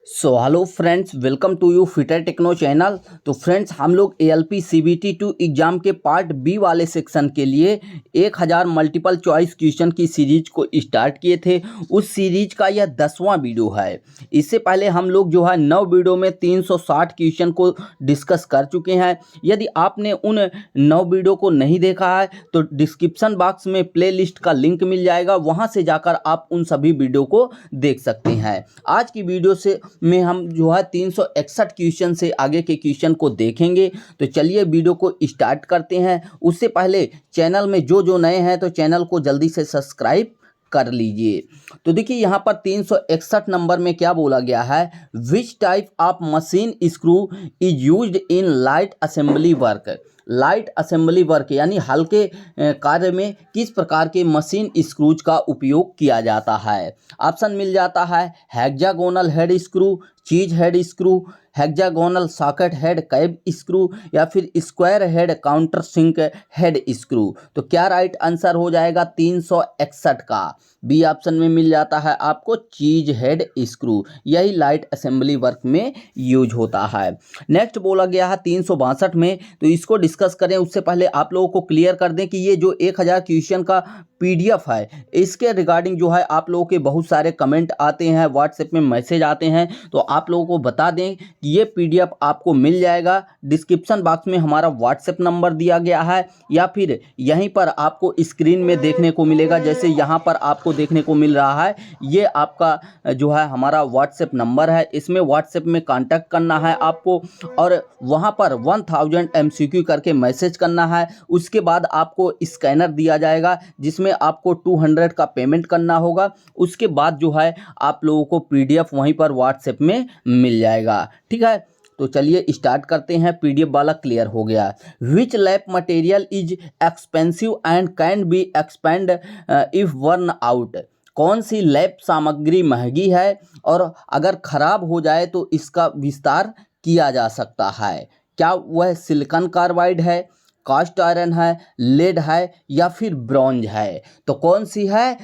So hello friends, welcome to you fitter techno channel. तो friends, हम लोग ALP CBT 2 exam के part B वाले सेक्शन के लिए 1000 मल्टीपल चॉइस क्वेश्चन की सीरीज को स्टार्ट किए थे। उस सीरीज का यह 10वां वीडियो है। इससे पहले हम लोग जो है 9 वीडियो में 360 क्वेश्चन को डिस्कस कर चुके हैं। यदि आपने उन 9 वीडियो को नहीं देखा है तो डिस्क्रिप्शन बॉक्स में प्लेलिस्ट का लिंक मिल जाएगा, वहाँ से जाकर आप उन सभी वीडियो को देख सकते हैं। आज की वीडियो से में हम जो है 361 क्वेश्चन से आगे के क्वेश्चन को देखेंगे। तो चलिए वीडियो को स्टार्ट करते हैं। उससे पहले चैनल में जो नए हैं तो चैनल को जल्दी से सब्सक्राइब कर लीजिए। तो देखिए यहाँ पर 361 नंबर में क्या बोला गया है, which type of machine screw is used in light assembly work. Light assembly work यानी हल्के कार्य में किस प्रकार के मशीन स्क्रूज का उपयोग किया जाता है। ऑप्शन मिल जाता है hexagonal head screw, cheese head screw, hexagonal socket head cap screw या फिर square head countersink head screw. तो क्या राइट आंसर हो जाएगा 361 का? बी ऑप्शन में मिल जाता है आपको चीज हेड स्क्रू। यही लाइट असेंबली वर्क में यूज होता है। नेक्स्ट बोला गया है 362 में, तो इसको डिस्कस करें उससे पहले आप लोगों को क्लियर कर दें कि ये जो 1000 क्वेश्चन का PDF है, इसके रिगार्डिंग जो है आप लोगों के बहुत सारे कमेंट आते हैं, व्हाट्सएप में मैसेज आते हैं। तो आप लोगों को बता दें कि ये PDF आपको मिल जाएगा। डिस्क्रिप्शन बॉक्स में हमारा व्हाट्सएप नंबर दिया गया है या फिर यहीं पर आपको स्क्रीन में देखने को मिलेगा। जैसे यहाँ पर आपको देखने को मिल रहा है, ये आपका जो है हमारा व्हाट्सएप नंबर है। इसमें व्हाट्सएप में कांटेक्ट करना है आपको और वहाँ पर 1000 MCQ करके मैसेज करना है। उसके बाद आपको स्कैनर दिया जाएगा जिसमें आपको 200 का पेमेंट करना होगा। उसके बाद जो है आप लोगों को PDF वहीं पर व्हाट्सएप में मिल जाएगा। ठीक है, तो चलिए स्टार्ट करते हैं। PDF वाला क्लियर हो गया। Which lap material is expensive and can be expend if worn out. कौन सी लैप सामग्री महंगी है और अगर खराब हो जाए तो इसका विस्तार किया जा सकता है? क्या वह सिलिकॉन कार्बाइड है, कास्ट आयरन है, लेड है या फिर ब्रॉन्ज है? तो कौन सी है?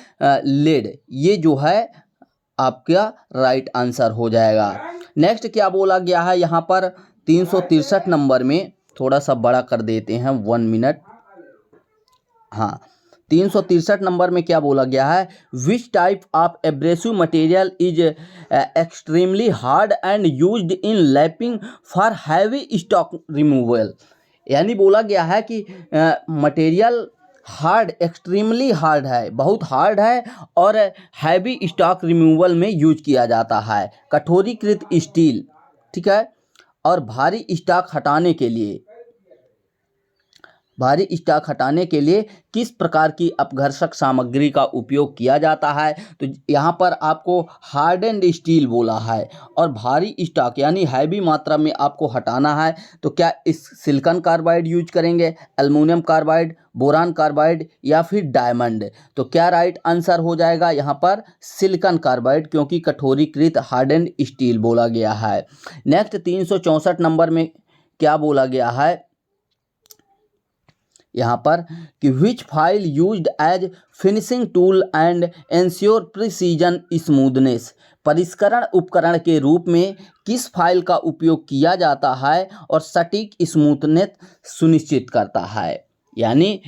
लेड। ये जो है आपका राइट आंसर हो जाएगा। नेक्स्ट क्या बोला गया है यहाँ पर 363 नंबर में, थोड़ा सा बड़ा कर देते हैं 1 मिनट। हाँ, 363 नंबर में क्या बोला गया है, which type of abrasive material is extremely hard and used in lapping for heavy stock removal. यानी बोला गया है कि मटेरियल हार्ड, एक्सट्रीमली हार्ड है, बहुत हार्ड है और हैवी स्टॉक रिमूवल में यूज किया जाता है। कठोरीकृत स्टील, ठीक है, और भारी स्टॉक हटाने के लिए किस प्रकार की अपघर्षक सामग्री का उपयोग किया जाता है? तो यहाँ पर आपको हार्डेंड स्टील बोला है और भारी स्टॉक यानी हैवी मात्रा में आपको हटाना है। तो क्या इस सिलिकॉन कार्बाइड यूज करेंगे, एल्युमिनियम कार्बाइड, बोरान कार्बाइड या फिर डायमंड? तो क्या राइट आंसर हो जाएगा यहाँ पर? सिलिकॉन कार्बाइड, क्योंकि कठोरीकृत हार्डेंड स्टील बोला गया है। नेक्स्ट 364 नंबर में क्या बोला गया है यहाँ पर कि which file used as finishing tool and ensure precision smoothness. परिष्करण उपकरण के रूप में किस फाइल का उपयोग किया जाता है और सटीक स्मूथनेस सुनिश्चित करता है? यानी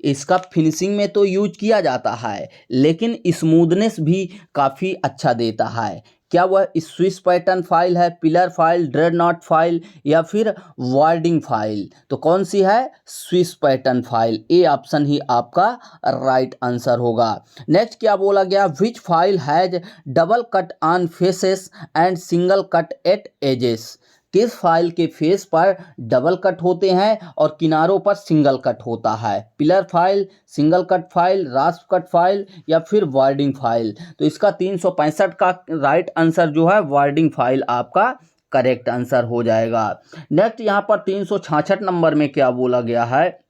इसका फिनिशिंग में तो यूज किया जाता है लेकिन स्मूथनेस भी काफ़ी अच्छा देता है। क्या वह स्विस पैटर्न फाइल है, पिलर फाइल, ड्रेडनॉट फाइल या फिर वार्डिंग फाइल? तो कौन सी है? Swiss pattern file. A option ही आपका राइट आंसर होगा। नेक्स्ट क्या बोला गया, which file has double cut on faces and single cut at edges. किस फाइल के फेस पर डबल कट होते हैं और किनारों पर सिंगल कट होता है? Pillar file, single cut file, rasp cut file या फिर वार्डिंग फाइल? तो इसका 365 का राइट आंसर जो है वार्डिंग फाइल आपका करेक्ट आंसर हो जाएगा। नेक्स्ट यहाँ पर 366 नंबर में क्या बोला गया है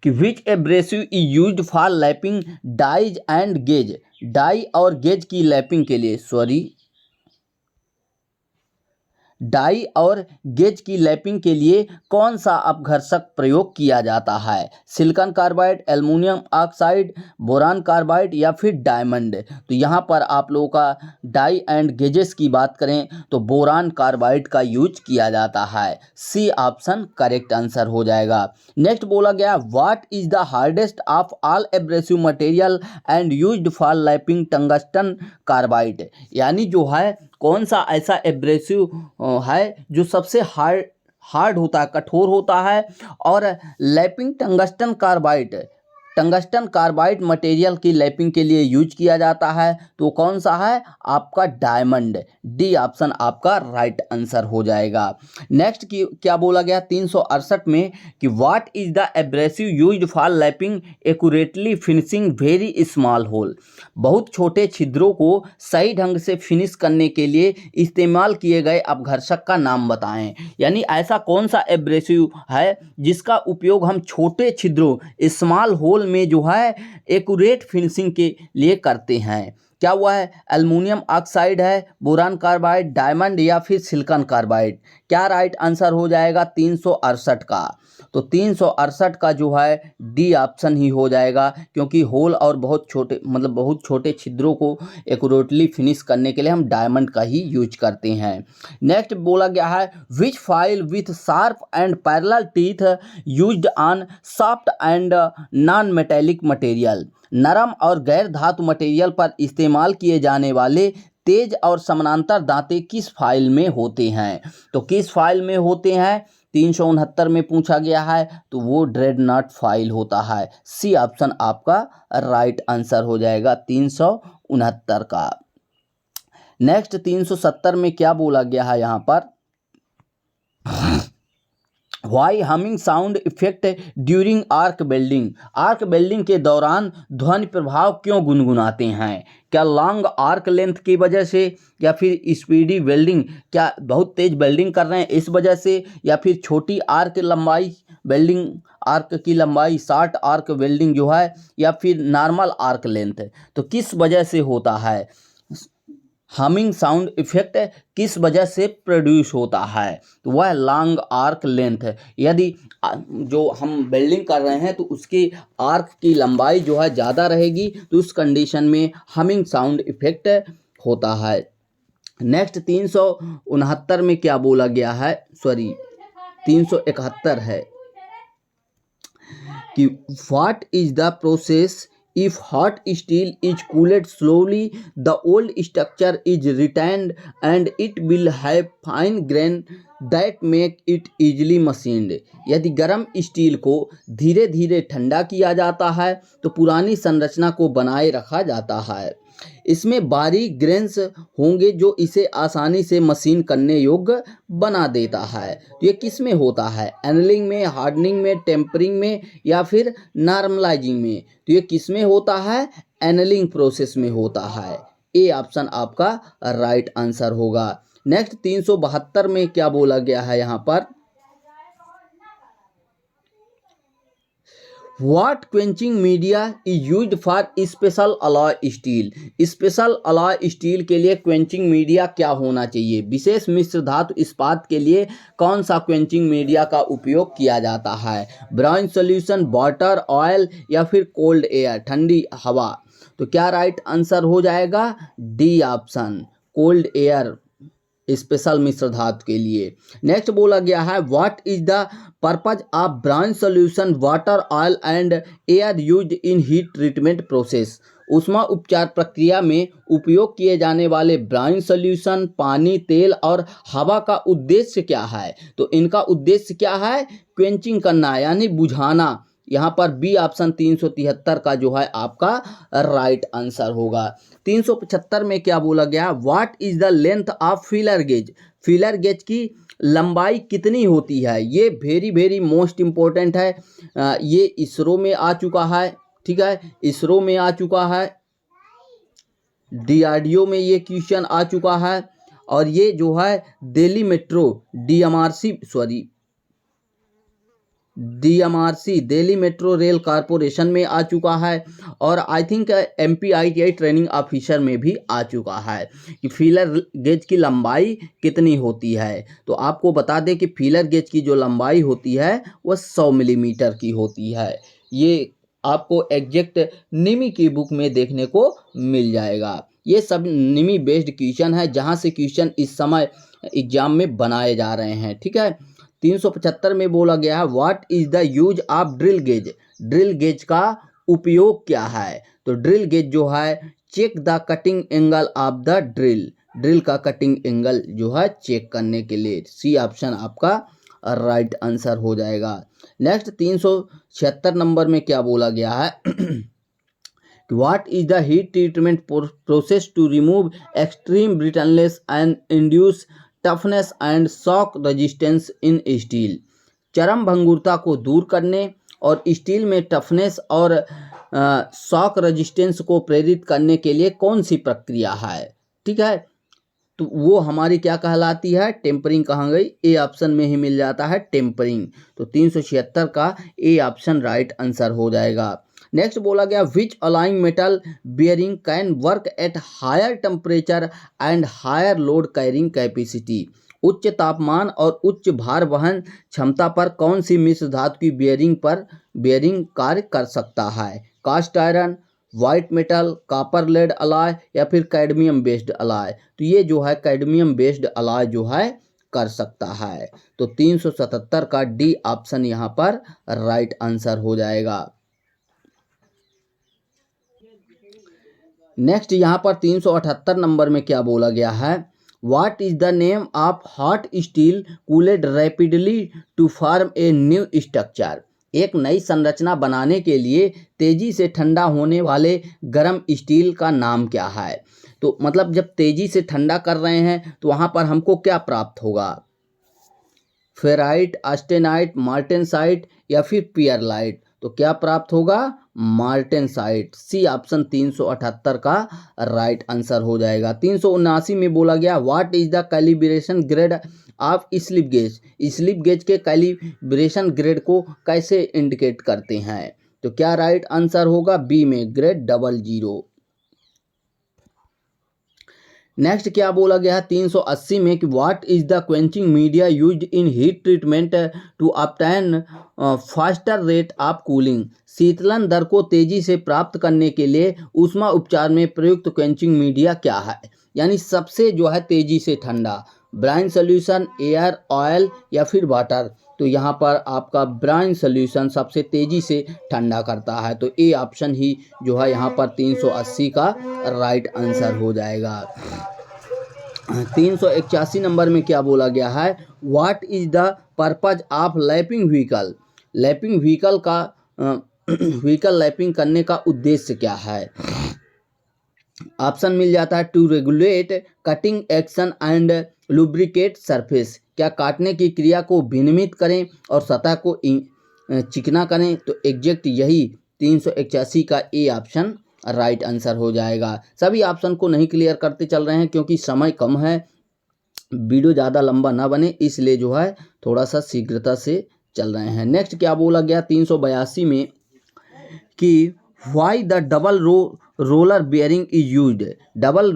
कि which abrasive is used for lapping dies and gauge. Die और गेज की लैपिंग के लिए, डाई और गेज की लैपिंग के लिए कौन सा अपघर्षक प्रयोग किया जाता है? Silicon carbide, aluminium oxide, boron carbide या फिर डायमंड? तो यहाँ पर आप लोगों का डाई एंड गेजेस की बात करें तो बोरान कार्बाइड का यूज किया जाता है। सी ऑप्शन करेक्ट आंसर हो जाएगा। नेक्स्ट बोला गया what is the hardest of all abrasive material and used for lapping tungsten carbide? यानी जो है कौन सा ऐसा एब्रेसिव है जो सबसे हार्ड होता है, कठोर होता है और लैपिंग टंगस्टन कार्बाइड मटेरियल की लैपिंग के लिए यूज किया जाता है। तो कौन सा है? आपका डायमंड। डी ऑप्शन आपका राइट आंसर हो जाएगा। नेक्स्ट की क्या बोला गया 368 में कि what is the abrasive used for lapping accurately finishing very small hole? बहुत छोटे छिद्रों को सही ढंग से फिनिश करने के लिए इस्तेमाल किए गए अपघर्षक का नाम बताएं। यानी ऐसा कौन सा एब्रेसिव है जिसका उपयोग हम छोटे छिद्रों स्मॉल होल में जो है एक्यूरेट फिनिशिंग के लिए करते हैं? क्या हुआ है? एल्युमिनियम ऑक्साइड है, बोरान कार्बाइड, डायमंड या फिर सिलिकॉन कार्बाइड? क्या राइट आंसर हो जाएगा 368 का? तो 368 का जो है डी ऑप्शन ही हो जाएगा, क्योंकि होल और बहुत छोटे छिद्रों को एक्यूरेटली फिनिश करने के लिए हम डायमंड का ही यूज करते हैं। नेक्स्ट बोला गया है which file with sharp and parallel teeth used on soft and non metallic material? नरम और गैर धातु मटेरियल पर इस्तेमाल किए जाने वाले तेज और समानांतर दांते किस फाइल में होते हैं? तो किस फाइल में होते हैं 369 में पूछा गया है, तो वो ड्रेडनॉट फाइल होता है। सी ऑप्शन आपका राइट आंसर हो जाएगा 369 का। नेक्स्ट 370 में क्या बोला गया है यहाँ पर why humming sound effect during arc welding? Arc welding के दौरान ध्वनि प्रभाव क्यों गुनगुनाते हैं? क्या लॉन्ग आर्क लेंथ की वजह से, या फिर स्पीडी वेल्डिंग, क्या बहुत तेज वेल्डिंग कर रहे हैं इस वजह से, या फिर छोटी आर्क लंबाई वेल्डिंग, आर्क की लंबाई शॉर्ट आर्क वेल्डिंग जो है, या फिर नॉर्मल आर्क लेंथ? तो किस वजह से होता है हमिंग साउंड इफेक्ट? किस वजह से प्रोड्यूस होता है? तो वह लॉन्ग आर्क लेंथ। यदि जो हम वेल्डिंग कर रहे हैं तो उसकी आर्क की लंबाई जो है ज़्यादा रहेगी, तो उस कंडीशन में हमिंग साउंड इफेक्ट होता है। नेक्स्ट 369 में क्या बोला गया है, 371 है कि what is the process if hot steel is cooled slowly the old structure is retained and it will have fine grain that make it easily machined? यदि गर्म स्टील को धीरे धीरे ठंडा किया जाता है तो पुरानी संरचना को बनाए रखा जाता है। इसमें बारीक ग्रेन्स होंगे जो इसे आसानी से मशीन करने योग्य बना देता है। तो ये किस में होता है? एनलिंग में, हार्डनिंग में, टेम्परिंग में या फिर नॉर्मलाइजिंग में? तो ये किस में होता है? एनलिंग प्रोसेस में होता है। ए ऑप्शन आपका राइट आंसर होगा। नेक्स्ट 372 में क्या बोला गया है यहाँ पर What quenching media is used for special alloy steel? Special alloy steel के लिए क्वेंचिंग मीडिया क्या होना चाहिए? विशेष मिश्र धातु इस्पात के लिए कौन सा क्वेंचिंग मीडिया का उपयोग किया जाता है? ब्राउन सॉल्यूशन, वाटर, ऑयल या फिर कोल्ड एयर, ठंडी हवा? तो क्या राइट आंसर हो जाएगा? D option cold air special मिश्र धातु के लिए। नेक्स्ट बोला गया है what is the purpose of brown solution, water, oil and air used in heat treatment process? ऊष्मा उपचार प्रक्रिया में उपयोग किए जाने वाले ब्राउन सॉल्यूशन, पानी, तेल और हवा का उद्देश्य क्या है? तो इनका उद्देश्य क्या है? क्वेंचिंग करना यानी बुझाना। यहाँ पर बी ऑप्शन 373 का जो है आपका राइट आंसर होगा। 375 में क्या बोला गया what is the length of feeler gauge? Feeler gauge की लंबाई कितनी होती है? ये वेरी वेरी मोस्ट इम्पोर्टेंट है। ये इसरो में आ चुका है, ठीक है, इसरो में आ चुका है, DRDO में ये क्वेश्चन आ चुका है, और ये जो है Delhi metro DMRC DMRC Delhi metro rail corporation में आ चुका है और I think MPITI training officer में भी आ चुका है कि फीलर गेज की लंबाई कितनी होती है। तो आपको बता दें कि फीलर गेज की जो लंबाई होती है वह 100 मिलीमीटर की होती है। ये आपको एग्जैक्ट निमी की बुक में देखने को मिल जाएगा। ये सब निमी बेस्ड क्वेश्चन है जहाँ से क्वेश्चन इस समय एग्जाम में बनाए जा रहे हैं, ठीक है। 375 में बोला गया है what is the use of drill gauge. Drill gauge का उपयोग क्या है। तो ड्रिल गेज जो है check the cutting angle of the drill. Drill का कटिंग एंगल जो है चेक करने के लिए। सी ऑप्शन आपका राइट आंसर हो जाएगा। नेक्स्ट 376 नंबर में क्या बोला गया है what is the heat treatment process to remove extreme brittleness and induce toughness and shock resistance in steel. चरम भंगुरता को दूर करने और स्टील में टफनेस और शॉक रेजिस्टेंस को प्रेरित करने के लिए कौन सी प्रक्रिया है, ठीक है। तो वो हमारी क्या कहलाती है, टेम्परिंग कहाँ गई, ए ऑप्शन में ही मिल जाता है टेम्परिंग। तो 376 का ए ऑप्शन राइट आंसर हो जाएगा। नेक्स्ट बोला गया which alloying metal bearing can work at higher temperature and higher load carrying capacity. उच्च तापमान और उच्च भार वहन क्षमता पर कौन सी मिश्र धातु की बियरिंग कार्य कर सकता है। Cast iron, white metal, copper lead alloy या फिर कैडमियम बेस्ड अलाय। तो ये जो है कैडमियम बेस्ड अलाय जो है कर सकता है। तो 377 का डी ऑप्शन यहाँ पर राइट आंसर हो जाएगा। नेक्स्ट यहाँ पर 378 नंबर में क्या बोला गया है what is the name of hot steel cooled rapidly to form a new structure. एक नई संरचना बनाने के लिए तेजी से ठंडा होने वाले गर्म स्टील का नाम क्या है। तो मतलब जब तेजी से ठंडा कर रहे हैं तो वहाँ पर हमको क्या प्राप्त होगा, फेराइट, ऑस्टेनाइट, मार्टेनसाइट या फिर पियरलाइट। तो क्या प्राप्त होगा, मार्टेनसाइट। सी ऑप्शन 378 का राइट आंसर हो जाएगा। 379 में बोला गया what is the calibration grade of slip gauge. Slip gauge के कैलिब्रेशन ग्रेड को कैसे इंडिकेट करते हैं। तो क्या राइट आंसर होगा, बी में ग्रेड 00। नेक्स्ट क्या बोला गया है 380 में कि what is the quenching media used in heat treatment to obtain faster rate of cooling. शीतलन दर को तेजी से प्राप्त करने के लिए ऊष्मा उपचार में प्रयुक्त क्वेंचिंग मीडिया क्या है। यानी सबसे जो है तेजी से ठंडा, ब्राइन सोल्यूशन, एयर, ऑयल या फिर वाटर। तो यहाँ पर आपका ब्राइन सोल्यूशन सबसे तेजी से ठंडा करता है। तो ए ऑप्शन ही जो है यहाँ पर 380 का राइट आंसर हो जाएगा। 381 नंबर में क्या बोला गया है what is the purpose of lapping vehicle. Lapping vehicle का व्हीकल लैपिंग करने का उद्देश्य क्या है। ऑप्शन मिल जाता है to regulate cutting action and lubricate surface. क्या काटने की क्रिया को विनियमित करें और सतह को चिकना करें। तो एग्जैक्ट यही 381 का ए ऑप्शन राइट आंसर हो जाएगा। सभी ऑप्शन को नहीं क्लियर करते चल रहे हैं क्योंकि समय कम है, वीडियो ज़्यादा लंबा ना बने, इसलिए जो है थोड़ा सा शीघ्रता से चल रहे हैं। नेक्स्ट क्या बोला गया 382 में कि why the double roller bearing is used. Double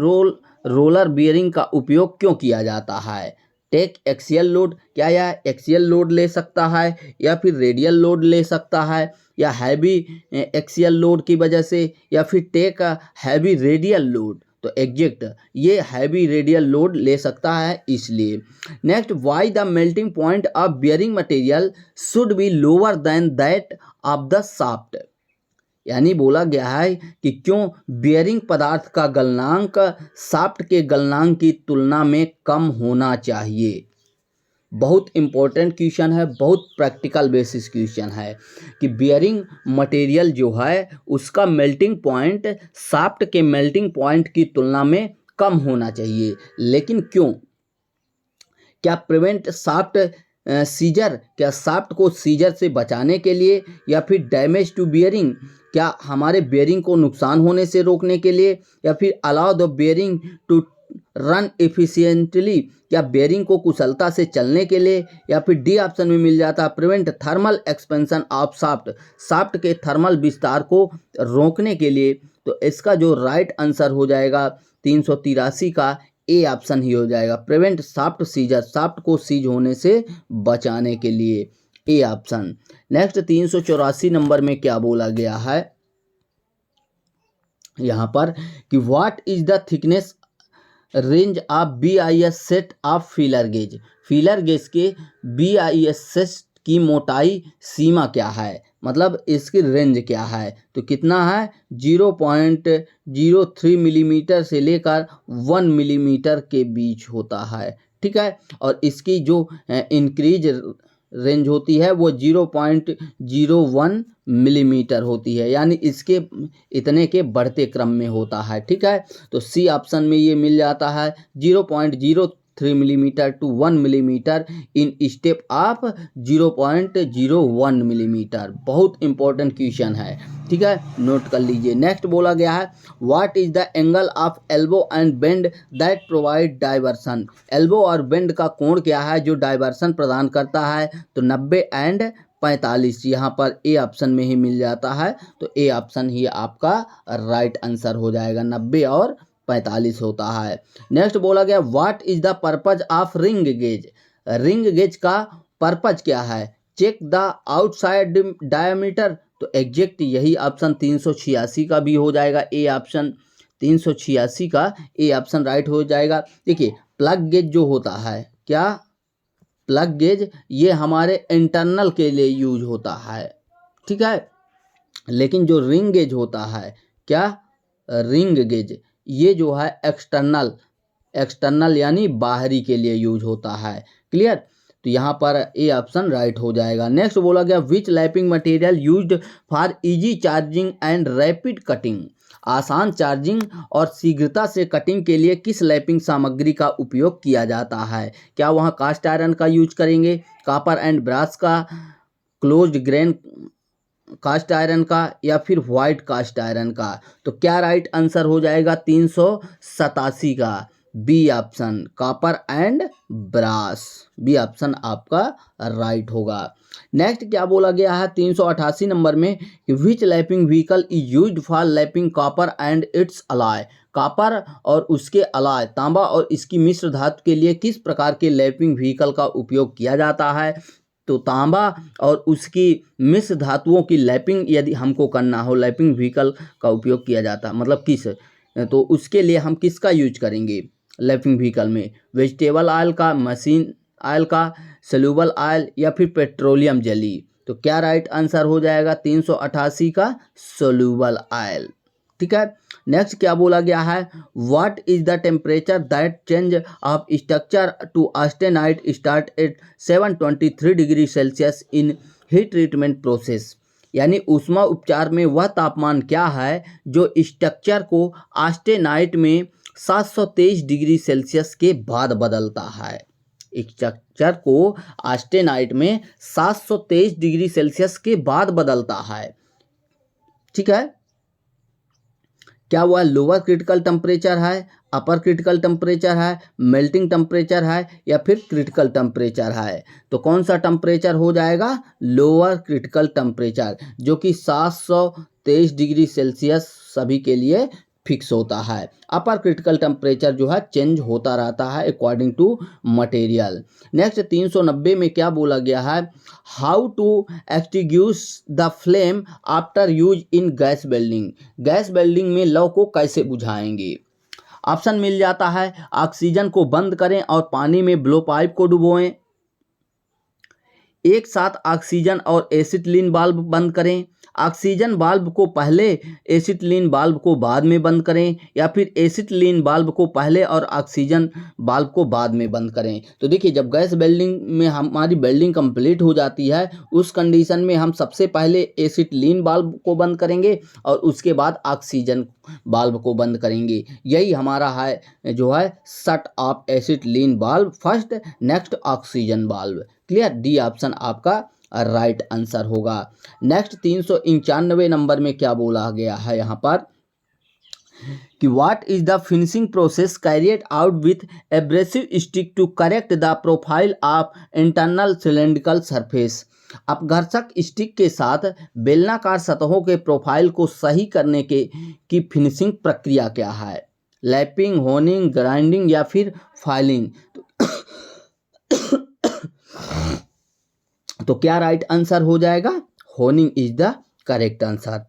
roller bearing का उपयोग क्यों किया जाता है। टेक एक्सियल लोड, क्या यह एक्सियल लोड ले सकता है या फिर रेडियल लोड ले सकता है या हैवी एक्सियल लोड की वजह से या फिर टेक हैवी रेडियल लोड। तो एग्जैक्ट ये हैवी रेडियल लोड ले सकता है इसलिए। Next why the melting point of bearing material should be lower than that of the shaft. यानी बोला गया है कि क्यों बियरिंग पदार्थ का गलनांक शाफ्ट के गलनांक की तुलना में कम होना चाहिए। बहुत इंपॉर्टेंट क्वेश्चन है, बहुत प्रैक्टिकल बेसिस क्वेश्चन है कि बियरिंग मटेरियल जो है उसका मेल्टिंग पॉइंट शाफ्ट के मेल्टिंग पॉइंट की तुलना में कम होना चाहिए। लेकिन क्यों, क्या प्रिवेंट शाफ्ट सीजर, क्या शाफ्ट को सीजर से बचाने के लिए या फिर डैमेज टू बियरिंग, क्या हमारे बियरिंग को नुकसान होने से रोकने के लिए या फिर allow the bearing to run efficiently, क्या बेरिंग को कुशलता से चलने के लिए, या फिर डी ऑप्शन में मिल जाता है prevent thermal expansion of shaft, shaft के थर्मल विस्तार को रोकने के लिए। तो इसका जो राइट आंसर हो जाएगा 383 का ए ऑप्शन ही हो जाएगा, प्रिवेंट शाफ्ट सीजर, शाफ्ट को सीज होने से बचाने के लिए, ए ऑप्शन। नेक्स्ट 384 नंबर में क्या बोला गया है यहाँ पर कि what is the thickness range of BIS set of feeler gauge, feeler gauge के BIS सेट की मोटाई सीमा क्या है, मतलब इसकी रेंज क्या है। तो कितना है 0.03 मिलीमीटर से लेकर 1 मिलीमीटर के बीच होता है, ठीक है। और इसकी जो इंक्रीज रेंज होती है वो 0.01 मिलीमीटर होती है, यानी इसके इतने के बढ़ते क्रम में होता है, ठीक है। तो सी ऑप्शन में ये मिल जाता है 0.03 millimetre to 1 millimetre in step of 0.01 millimetre. बहुत इंपॉर्टेंट क्वेश्चन है, ठीक है, नोट कर लीजिए। नेक्स्ट बोला गया है what is the angle of elbow and bend that provide diversion, elbow और बेंड का कोण क्या है जो डाइवर्सन प्रदान करता है। तो 90 एंड 45, यहाँ पर ए ऑप्शन में ही मिल जाता है। तो ए ऑप्शन ही आपका राइट आंसर हो जाएगा, 90 और 45 होता है। नेक्स्ट बोला गया what is the purpose of ring gauge, ring gauge का पर्पज क्या है, चेक द आउटसाइड डायमीटर। तो एग्जैक्ट यही ऑप्शन 386 का भी हो जाएगा, ए ऑप्शन 386 का ए ऑप्शन राइट हो जाएगा। देखिए प्लग गेज जो होता है, क्या प्लग गेज ये हमारे इंटरनल के लिए यूज होता है, ठीक है। लेकिन जो रिंग गेज होता है, क्या रिंग गेज ये जो है एक्सटर्नल यानी बाहरी के लिए यूज होता है, क्लियर। तो यहाँ पर ए ऑप्शन राइट हो जाएगा। नेक्स्ट बोला गया which lapping material used for easy charging and rapid cutting, आसान चार्जिंग और शीघ्रता से कटिंग के लिए किस लैपिंग सामग्री का उपयोग किया जाता है। क्या वहाँ कास्ट आयरन का यूज करेंगे, कॉपर एंड ब्रास का, क्लोज्ड ग्रेन कास्ट आयरन का, या फिर व्हाइट कास्ट आयरन का। तो क्या राइट आंसर हो जाएगा 387 का B option, copper and brass, B option आपका राइट होगा। नेक्स्ट क्या बोला गया है 388 नंबर में कि which lapping vehicle is used for lapping copper and its alloy, copper और उसके अलॉय तांबा और इसकी मिश्र धातु के लिए किस प्रकार के लैपिंग व्हीकल का उपयोग किया जाता है। तो तांबा और उसकी मिश्र धातुओं की लैपिंग यदि हमको करना हो, लैपिंग व्हीकल का उपयोग किया जाता है, मतलब किस, तो उसके लिए हम किसका यूज करेंगे लैपिंग व्हीकल में, वेजिटेबल ऑयल का, मशीन ऑयल का, सोल्यूबल ऑयल, या फिर पेट्रोलियम जेली। तो क्या राइट आंसर हो जाएगा 388 का सोल्यूबल ऑयल, ठीक है। नेक्स्ट क्या बोला गया है what is the temperature that change of structure to austenite start at 723 degree Celsius in heat treatment process, यानी ऊष्मा उपचार में वह तापमान क्या है जो स्ट्रक्चर को ऑस्टेनाइट में 723 डिग्री सेल्सियस के बाद बदलता है, स्ट्रक्चर को ऑस्टेनाइट में 723 डिग्री सेल्सियस के बाद बदलता है, ठीक है। क्या वह लोअर क्रिटिकल टेम्परेचर है, अपर क्रिटिकल टेम्परेचर है, मेल्टिंग टेम्परेचर है, या फिर क्रिटिकल टेम्परेचर है। तो कौन सा टेम्परेचर हो जाएगा लोअर क्रिटिकल टेम्परेचर, जो कि 723 डिग्री सेल्सियस सभी के लिए फिक्स होता है। अपर क्रिटिकल टेम्परेचर जो है चेंज होता रहता है अकॉर्डिंग टू मटेरियल। नेक्स्ट 390 में क्या बोला गया है how to extinguish the flame after use in gas welding, gas welding में लौ को कैसे बुझाएंगे। ऑप्शन मिल जाता है ऑक्सीजन को बंद करें और पानी में ब्लो पाइप को डुबोएं, एक साथ ऑक्सीजन और एसिटिलीन वाल्व बंद करें, ऑक्सीजन वाल्व को पहले एसिटिलीन वाल्व को बाद में बंद करें, या फिर एसिटिलीन वाल्व को पहले और ऑक्सीजन वाल्व को बाद में बंद करें। तो देखिए जब गैस वेल्डिंग में हमारी वेल्डिंग कंप्लीट हो जाती है उस कंडीशन में हम सबसे पहले एसिटिलीन वाल्व को बंद करेंगे और उसके बाद ऑक्सीजन वाल्व को बंद करेंगे। यही हमारा है जो है shut off acetylene valve first, next oxygen valve. Clear, D option आपका राइट आंसर होगा। नेक्स्ट 391 नंबर में क्या बोला गया है यहाँ पर कि what is the finishing process carried out with abrasive stick to correct the profile of internal cylindrical surface. अपघर्षक स्टिक के साथ बेलनाकार सतहों के प्रोफाइल को सही करने की फिनिशिंग प्रक्रिया क्या है? लैपिंग, होनिंग, ग्राइंडिंग या फिर फाइलिंग? तो क्या राइट आंसर हो जाएगा? Honing is the correct answer.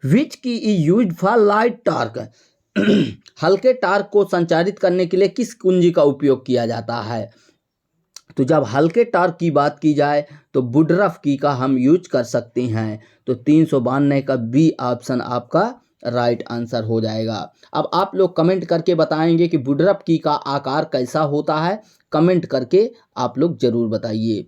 Which key is used for light torque? हल्के टार्क को संचारित करने के लिए किस कुंजी का उपयोग किया जाता है? तो जब हल्के टार्क की बात की जाए तो वुडरफ की का हम यूज कर सकते हैं। तो 392 का बी ऑप्शन आपका राइट आंसर हो जाएगा। अब आप लोग कमेंट करके बताएंगे कि वुडरफ की का आकार कैसा होता है, कमेंट करके आप लोग जरूर बताइए।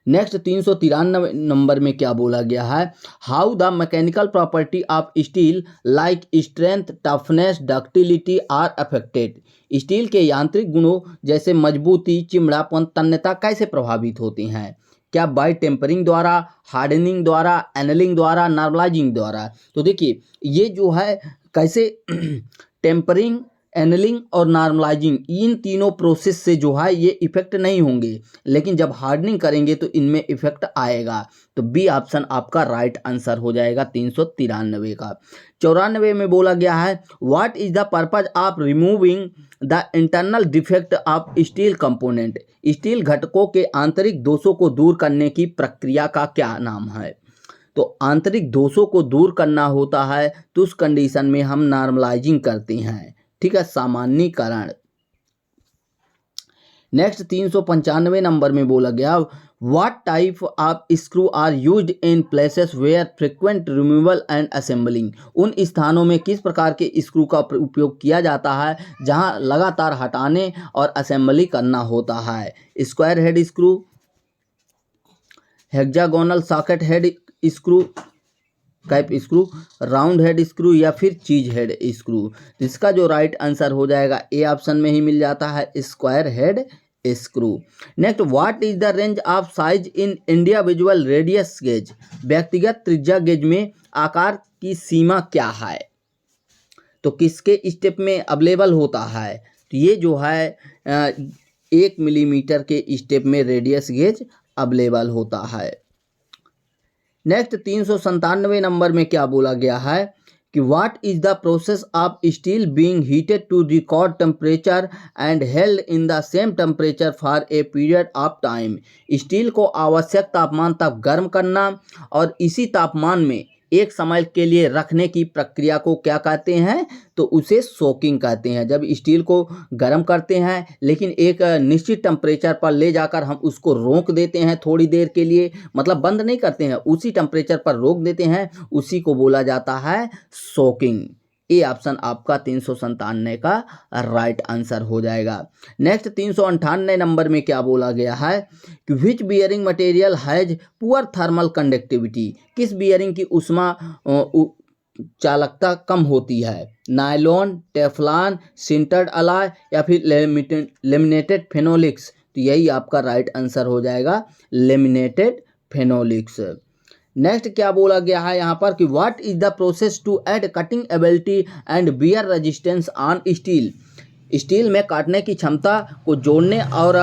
नेक्स्ट 393 नंबर में क्या बोला गया है? How the mechanical property of steel like strength, toughness, ductility are affected? Steel के यांत्रिक गुणों जैसे मजबूती, चिमड़ापन, तन्यता कैसे प्रभावित होते हैं? क्या बाय टेम्परिंग द्वारा, हार्डनिंग द्वारा, एनलिंग द्वारा, नॉर्मलाइजिंग द्वारा? तो देखिए ये जो है कैसे टेम्परिंग, एनलिंग और नॉर्मलाइजिंग, इन तीनों प्रोसेस से जो है ये इफेक्ट नहीं होंगे, लेकिन जब हार्डनिंग करेंगे तो इनमें इफेक्ट आएगा। तो बी ऑप्शन आपका राइट आंसर हो जाएगा 393 का। 94 में बोला गया है what is the purpose of removing the internal defect of steel component? Steel घटकों के आंतरिक दोषों को दूर करने की प्रक्रिया का क्या नाम है? तो आंतरिक दोषों को दूर करना होता है तो उस कंडीशन में हम नॉर्मलाइजिंग करते हैं, ठीक है, सामान्यीकरण। नेक्स्ट 395 नंबर में बोला गया what type of screw are used in places where frequent removal and assembling? उन स्थानों में किस प्रकार के स्क्रू का उपयोग किया जाता है जहां लगातार हटाने और असेंबली करना होता है? Square head screw, hexagonal socket head screw, cap screw, round head screw या फिर चीज हेड स्क्रू? इसका जो राइट आंसर हो जाएगा ए ऑप्शन में ही मिल जाता है, square head screw. Next what is the range of size in individual radius gauge? व्यक्तिगत त्रिज्या गेज में आकार की सीमा क्या है? तो किसके स्टेप में अवेलेबल होता है? तो ये जो है 1 मिलीमीटर के स्टेप में रेडियस गेज अवेलेबल होता है। नेक्स्ट 397 नंबर में क्या बोला गया है कि what is the process of steel being heated to record temperature and held in the same temperature for a period of time? Steel को आवश्यक तापमान तक गर्म करना और इसी तापमान में एक समय के लिए रखने की प्रक्रिया को क्या कहते हैं? तो उसे सोकिंग कहते हैं। जब स्टील को गर्म करते हैं लेकिन एक निश्चित टेम्परेचर पर ले जाकर हम उसको रोक देते हैं थोड़ी देर के लिए, मतलब बंद नहीं करते हैं, उसी टेम्परेचर पर रोक देते हैं, उसी को बोला जाता है सोकिंग। ए ऑप्शन आपका 397 का राइट आंसर हो जाएगा। नेक्स्ट 398 नंबर में क्या बोला गया है कि which bearing material has poor thermal conductivity? किस बियरिंग की ऊष्मा चालकता कम होती है? नायलॉन, टेफ्लॉन, सिंटर्ड अलॉय या फिर लेमिनेटेड फेनोलिक्स? तो यही आपका राइट आंसर हो जाएगा, लेमिनेटेड फेनोलिक्स। नेक्स्ट क्या बोला गया है यहाँ पर कि what is the process to add cutting ability and bear resistance on steel? Steel में काटने की क्षमता को जोड़ने और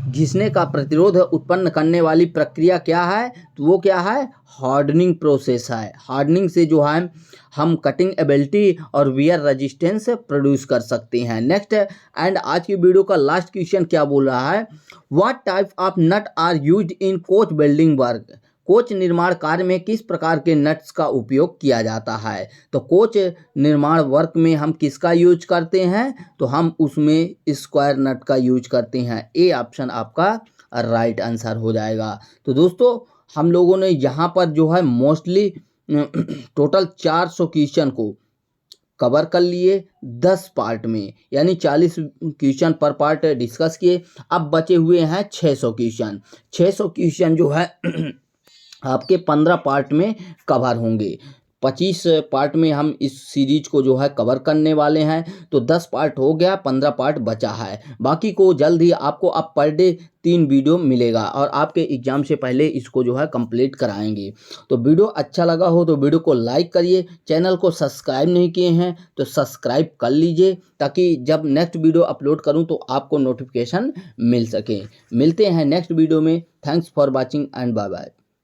घिसने का प्रतिरोध उत्पन्न करने वाली प्रक्रिया क्या है? तो वो क्या है? हार्डनिंग प्रोसेस है। हार्डनिंग से जो है हम कटिंग एबिलिटी और वियर रेजिस्टेंस प्रोड्यूस कर सकते हैं। नेक्स्ट एंड आज की वीडियो का लास्ट क्वेश्चन क्या बोल रहा है? What type of nut are used in coach building work? Coach निर्माण कार्य में किस प्रकार के नट्स का उपयोग किया जाता है? तो कोच निर्माण वर्क में हम किसका यूज करते हैं? तो हम उसमें स्क्वायर नट का यूज करते हैं। ए ऑप्शन आपका राइट आंसर हो जाएगा। तो दोस्तों हम लोगों ने यहाँ पर जो है मोस्टली टोटल 400 क्वेश्चन को कवर कर लिए 10 पार्ट में, यानी 40 क्वेश्चन पर पार्ट डिस्कस किए। अब बचे हुए हैं 600 क्वेश्चन। 600 क्वेश्चन जो है आपके 15 पार्ट में कवर होंगे। 25 पार्ट में हम इस सीरीज को जो है कवर करने वाले हैं। तो 10 पार्ट हो गया, 15 पार्ट बचा है। बाकी को जल्द ही आपको अब पर डे 3 वीडियो मिलेगा और आपके एग्जाम से पहले इसको जो है कंप्लीट कराएंगे। तो वीडियो अच्छा लगा हो तो वीडियो को लाइक करिए, चैनल को सब्सक्राइब नहीं किए हैं तो सब्सक्राइब कर लीजिए, ताकि जब नेक्स्ट वीडियो अपलोड करूं तो आपको नोटिफिकेशन मिल सके। मिलते हैं नेक्स्ट वीडियो में। Thanks for watching and bye bye.